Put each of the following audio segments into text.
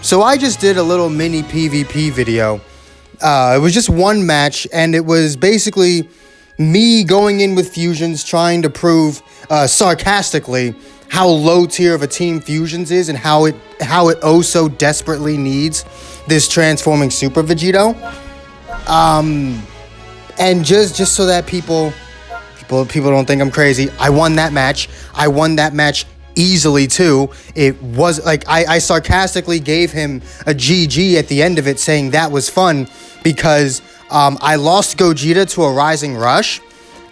So I just did a little mini PvP video. It was just one match, and it was basically me going in with Fusions, trying to prove sarcastically how low tier of a team Fusions is and how it oh so desperately needs this transforming Super Vegito. And just so that people don't think I'm crazy, I won that match. I won that match easily too. It was like I sarcastically gave him a GG at the end of it, saying that was fun because I lost Gogeta to a Rising Rush,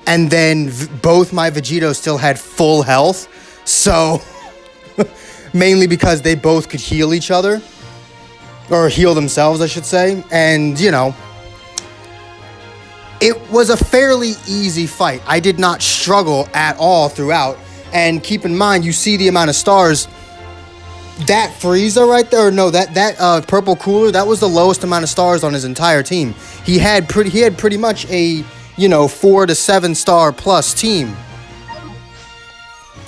and then both my Vegetos still had full health. So mainly because they both could heal each other, or heal themselves, I should say. And you know, it was a fairly easy fight. I did not struggle at all throughout. And keep in mind, you see the amount of stars. That Frieza right there, or no, that purple cooler, that was the lowest amount of stars on his entire team. He had pretty much a, 4 to 7 star plus team.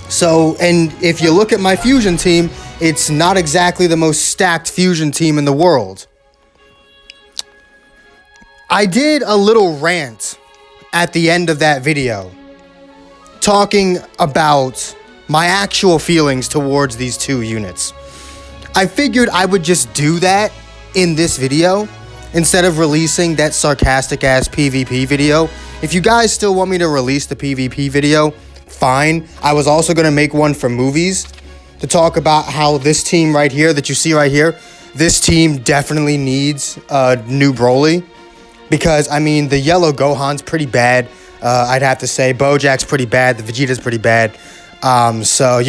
So, and if you look at my fusion team, it's not exactly the most stacked fusion team in the world. I did a little rant at the end of that video, talking about my actual feelings towards these two units. I figured I would just do that in this video instead of releasing that sarcastic ass PvP video. If you guys still want me to release the PvP video, fine. I was also going to make one for movies to talk about how this team right here that you see right here, this team definitely needs a new Broly. Because, I mean, the yellow Gohan's pretty bad, I'd have to say. Bojack's pretty bad. The Vegeta's pretty bad. So,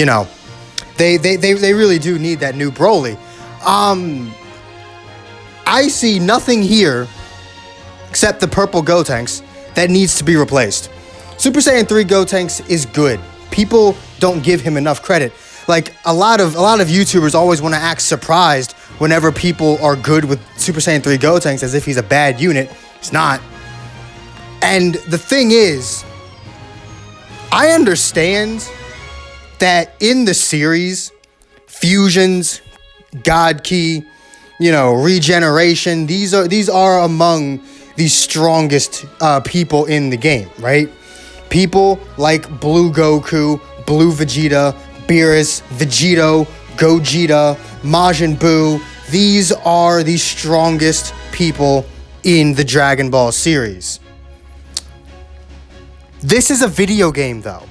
they really do need that new Broly. I see nothing here except the purple Gotenks that needs to be replaced. Super Saiyan 3 Gotenks is good. People don't give him enough credit. Like, a lot of YouTubers always want to act surprised whenever people are good with Super Saiyan 3 Gotenks as if he's a bad unit. It's not. And the thing is, I understand that in the series, fusions, God Ki, regeneration, these are among the strongest people in the game, right? People like Blue Goku, Blue Vegeta, Beerus, Vegito, Gogeta, Majin Buu. These are the strongest people in the Dragon Ball series. This is a video game, though.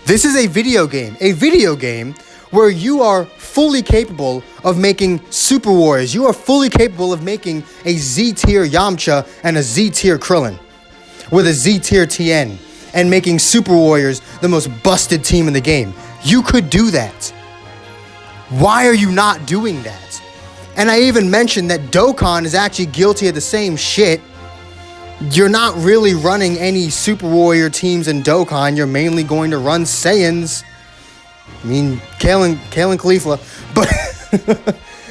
This is a video game. A video game where you are fully capable of making Super Warriors. You are fully capable of making a Z-tier Yamcha and a Z-tier Krillin with a Z-tier Tien and making Super Warriors the most busted team in the game. You could do that. Why are you not doing that? And I even mentioned that Dokkan is actually guilty of the same shit. You're not really running any Super Warrior teams in Dokkan. You're mainly going to run Saiyans. I mean, Kale and Caulifla. But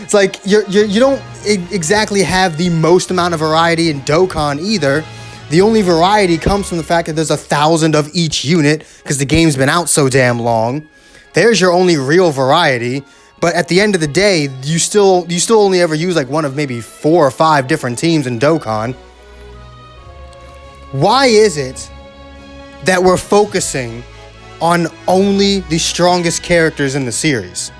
it's like you don't exactly have the most amount of variety in Dokkan either. The only variety comes from the fact that there's 1,000 of each unit because the game's been out so damn long. There's your only real variety. But at the end of the day, you still only ever use like one of maybe 4 or 5 different teams in Dokkan. Why is it that we're focusing on only the strongest characters in the series?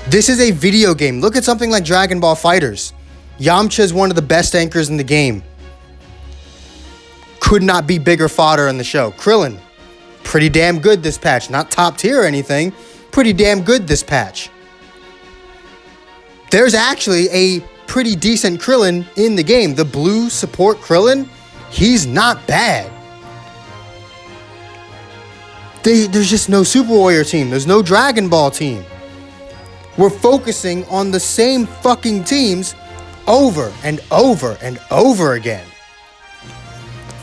This is a video game. Look at something like Dragon Ball FighterZ. Yamcha is one of the best anchors in the game. Could not be bigger fodder in the show. Krillin, pretty damn good this patch. Not top tier or anything. Pretty damn good this patch. There's actually a pretty decent Krillin in the game. The blue support Krillin, he's not bad. There's just no Super Warrior team. There's no Dragon Ball team. We're focusing on the same fucking teams over and over and over again.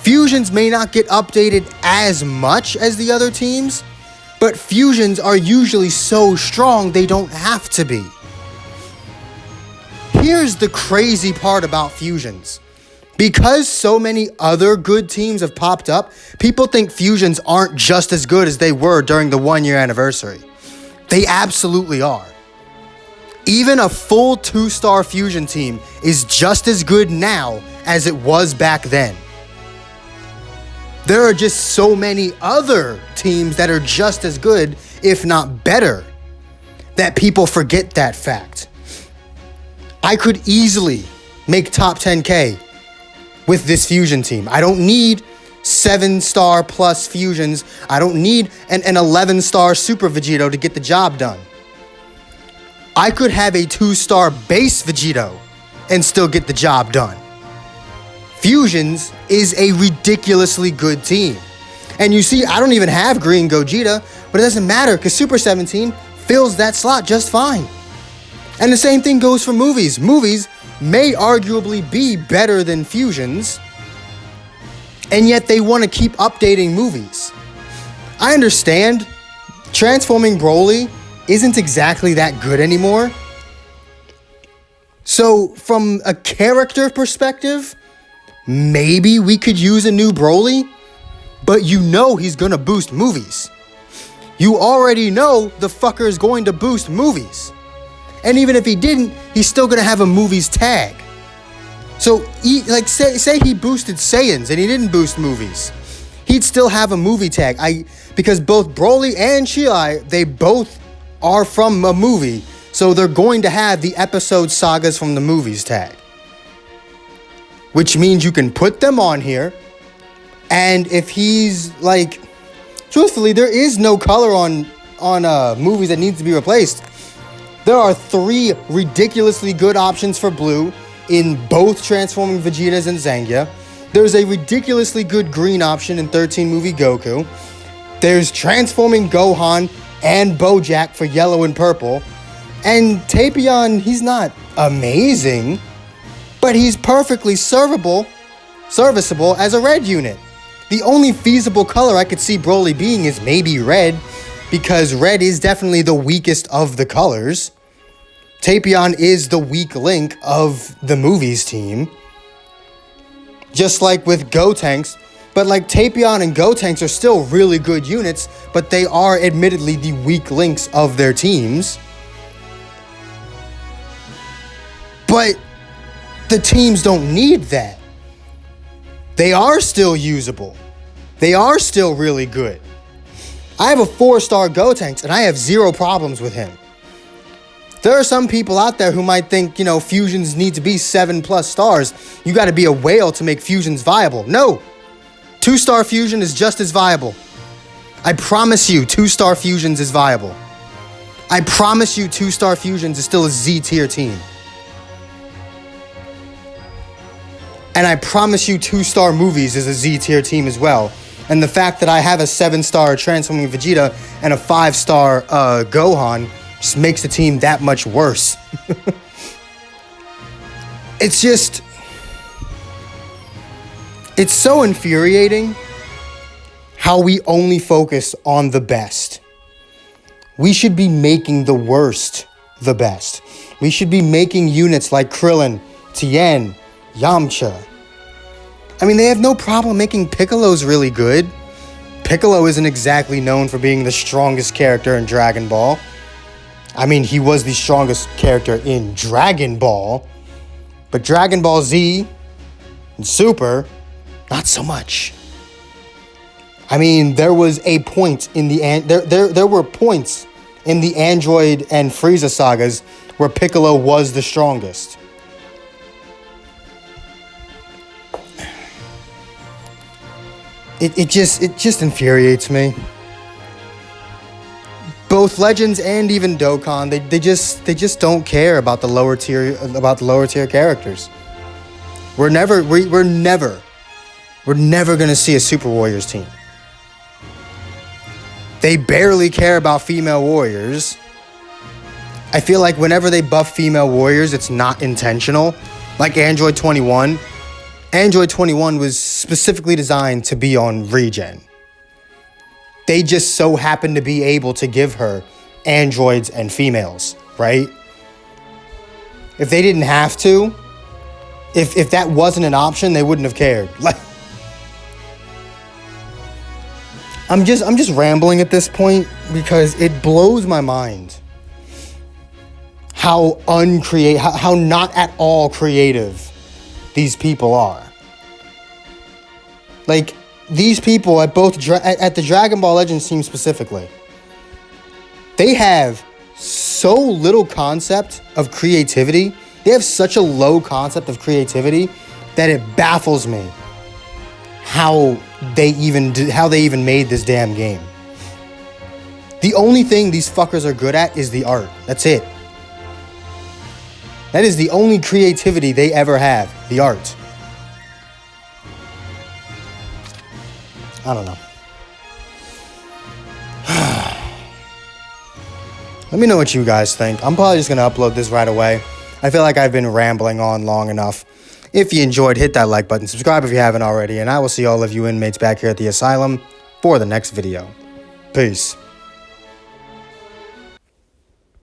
Fusions may not get updated as much as the other teams, but fusions are usually so strong they don't have to be. Here's the crazy part about fusions. Because so many other good teams have popped up, people think fusions aren't just as good as they were during the 1-year anniversary. They absolutely are. Even a full 2-star fusion team is just as good now as it was back then. There are just so many other teams that are just as good, if not better, that people forget that fact. I could easily make top 10K with this fusion team. I don't need 7-star plus fusions. I don't need an 11-star Super Vegito to get the job done. I could have a 2-star base Vegito and still get the job done. Fusions is a ridiculously good team. And you see, I don't even have Green Gogeta, but it doesn't matter because Super 17 fills that slot just fine. And the same thing goes for movies. Movies may arguably be better than fusions, and yet they want to keep updating movies. I understand transforming Broly isn't exactly that good anymore. So from a character perspective, maybe we could use a new Broly, but you know he's gonna boost movies. You already know the fucker is going to boost movies. And even if he didn't, he's still gonna have a movies tag. So say he boosted Saiyans and he didn't boost movies, he'd still have a movie tag. Because both Broly and Chi, they both are from a movie, so they're going to have the episode sagas from the movies tag. Which means you can put them on here, and if he's like, truthfully, there is no color on movies that needs to be replaced. There are 3 ridiculously good options for blue in both Transforming Vegetas and Zangia. There's a ridiculously good green option in 13 movie Goku. There's Transforming Gohan and Bojack for yellow and purple. And Tapion, he's not amazing, but he's perfectly serviceable as a red unit. The only feasible color I could see Broly being is maybe red, because red is definitely the weakest of the colors. Tapion is the weak link of the movies team. Just like with Gotenks, but like Tapion and Gotenks are still really good units, but they are admittedly the weak links of their teams. But the teams don't need that. They are still usable. They are still really good. I have a 4-star Gotenks and I have 0 problems with him. There are some people out there who might think, fusions need to be 7+ stars. You got to be a whale to make fusions viable. No. 2-star fusion is just as viable. I promise you 2-star fusions is viable. I promise you 2-star fusions is still a Z tier team. And I promise you 2-star movies is a Z tier team as well. And the fact that I have a 7-star Transforming Vegeta and a 5-star Gohan just makes the team that much worse. It's so infuriating how we only focus on the best. We should be making the worst the best. We should be making units like Krillin, Tien, Yamcha. I mean, they have no problem making Piccolo's really good. Piccolo isn't exactly known for being the strongest character in Dragon Ball. I mean, he was the strongest character in Dragon Ball. But Dragon Ball Z and Super, not so much. I mean, there was a point in the there were points in the Android and Frieza sagas where Piccolo was the strongest. It just infuriates me. Both Legends and even Dokkan, they just don't care about the lower tier characters. We're never gonna see a Super Warriors team. They barely care about female warriors. I feel like whenever they buff female warriors, it's not intentional. Like Android 21. Android 21 was specifically designed to be on regen. They just so happened to be able to give her androids and females, right? If they didn't have to, if that wasn't an option, they wouldn't have cared. Like, I'm just rambling at this point because it blows my mind how how not at all creative these people are. Like, these people at at the Dragon Ball Legends team specifically, they have so little concept of creativity. They have such a low concept of creativity that it baffles me how they even made this damn game. The only thing these fuckers are good at is the art. That's it. That is the only creativity they ever have, the art. I don't know. Let me know what you guys think. I'm probably just going to upload this right away. I feel like I've been rambling on long enough. If you enjoyed, hit that like button, subscribe if you haven't already, and I will see all of you inmates back here at the asylum for the next video. Peace.